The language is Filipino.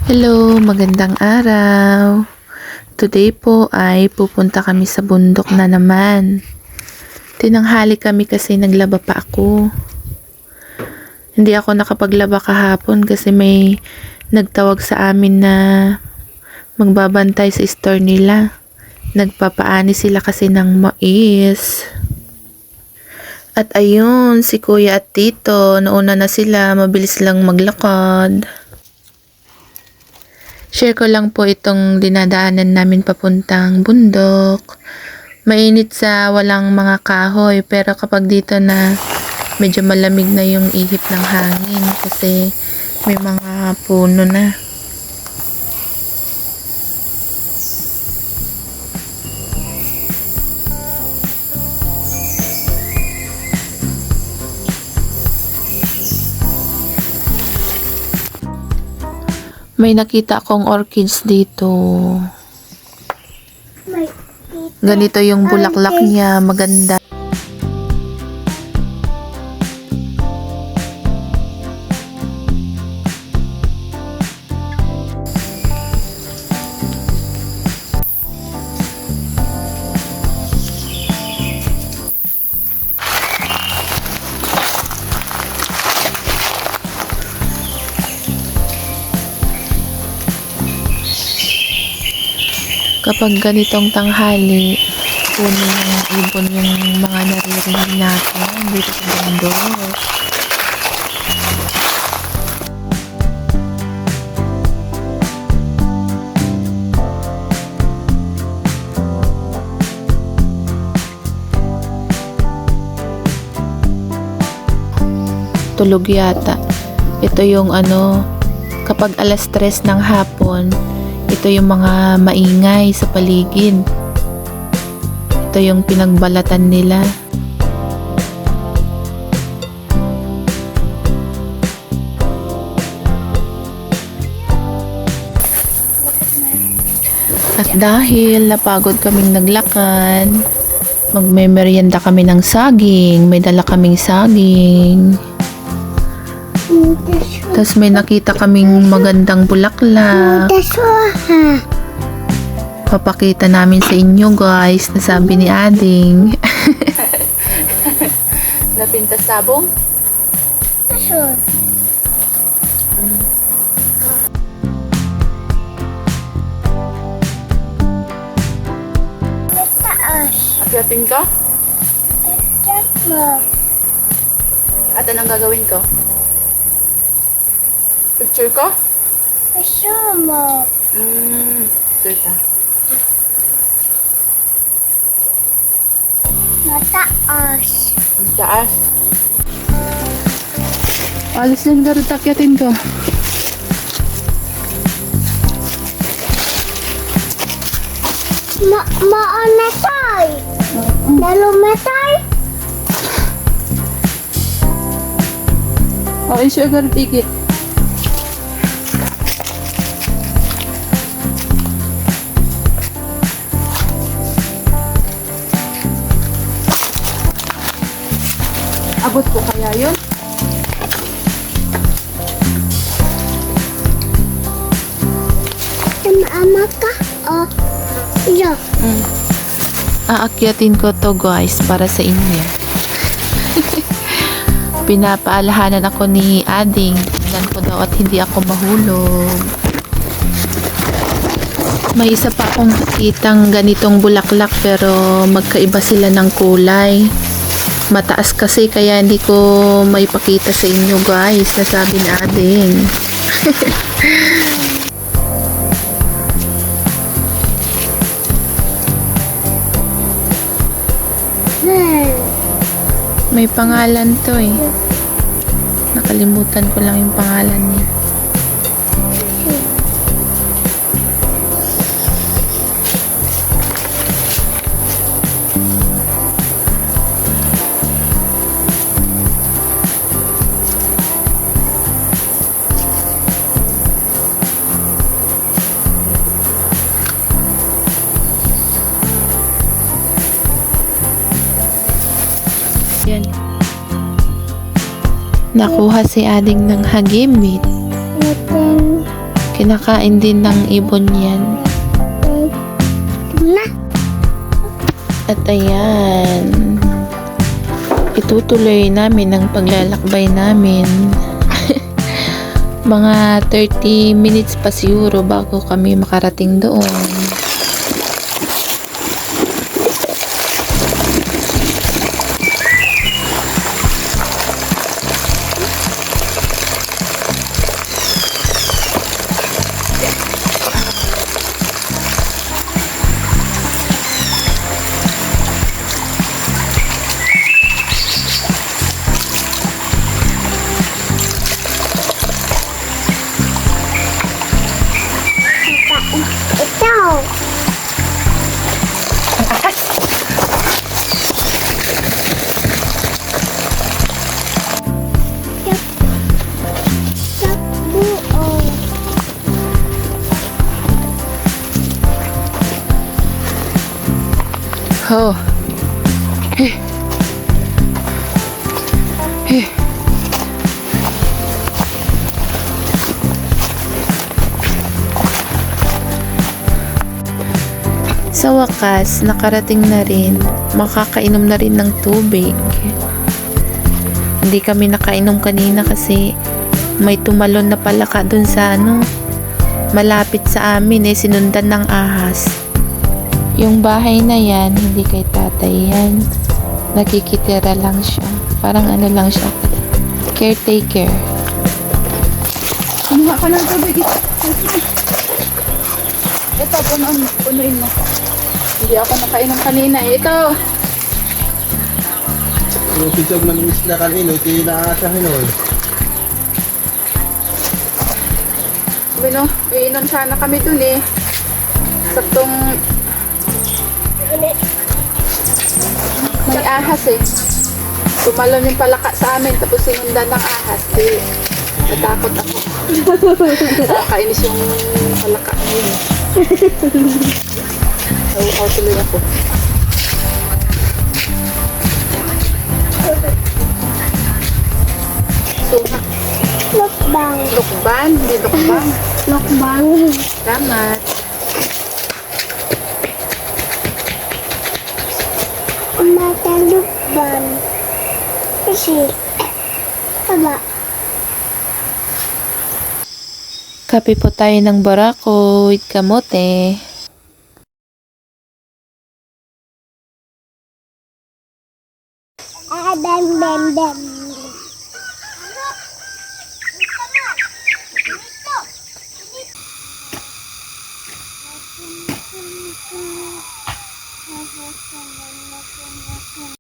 Hello, magandang araw. Today po ay pupunta kami sa bundok na naman. Tinanghali kami kasi naglaba pa ako. Hindi ako nakapaglaba kahapon kasi may nagtawag sa amin na magbabantay sa store nila. Nagpapaani sila kasi ng mais. At ayun, si kuya at tito, nauna na sila, mabilis lang maglakad. Share ko lang po itong dinadaanan namin papuntang bundok. Mainit sa walang mga kahoy, pero kapag dito na medyo malamig na yung ihip ng hangin kasi may mga puno na. May nakita akong orchids dito. Ganito yung bulaklak niya, maganda. Kapag ganitong tanghali, puno ng ibon yung mga naririnig natin dito sa bundok. Tulog yata. Ito yung kapag alas 3 ng hapon, ito yung mga maingay sa paligid. Ito yung pinagbalatan nila. At dahil napagod kaming naglakad, magme-merienda kami ng saging. May dala kaming saging. Tapos may nakita kaming magandang bulaklak. Papakita namin sa inyo guys, nasabi ni Ading. Napintas sabong? Sure. Mataas. Akyatin ka? Akyat mo. At anong gagawin ko? Picture ko? Gusto mo. Picture ka. Mataas. Ang taas. Alis lang dapat akyatin ko. Maanatay. Nalumatay. Okay, siya agad tikit. Abot ko kaya yun? Ama ka? O. Iyo. Aakyatin ko to guys para sa inyo. Pinapaalahanan ako ni Ading. Tingnan ko daw at hindi ako mahulog. May isa pa akong nakitang ganitong bulaklak pero magkaiba sila ng kulay. Mataas kasi kaya hindi ko maipakita sa inyo guys. Nasabi ni Ading. May pangalan to eh. Nakalimutan ko lang yung pangalan niya. Yan. Nakuha si Ading ng hagimit. Kinakain din ng ibon yan. Na. At ayan, itutuloy namin ang paglalakbay namin. Mga 30 minutes pa siguro bago kami makarating doon. Ito. Buo. Oh. Eh. Eh. Sa wakas, nakarating na rin. Makakainom na rin ng tubig. Hindi kami nakainom kanina kasi may tumalon na palaka dun sa malapit sa amin sinundan ng ahas. Yung bahay na yan, hindi kay tatay yan. Nakikitira lang siya. Parang lang siya. Caretaker. Kumuha ka ng tubig. Ito, punuin mo. Hindi ako nakainom kanina. Ito. Yung pitog ng isla kanino, ito yung naasahin o. Bueno, iinom sana kami dun Saktong may ahas Tumalon yung palaka sa amin tapos sinundan ng ahas. Natakot ako. Nakakainis yung palaka ngayon. Nauuhaw tuloy ako. Suha. Lukbang. Lukban, hindi lukbang. Lukbang. Salamat. Mata lukbang. Kasi. Aba. Kape po tayo ng barako with kamote. Bam, bam, bam.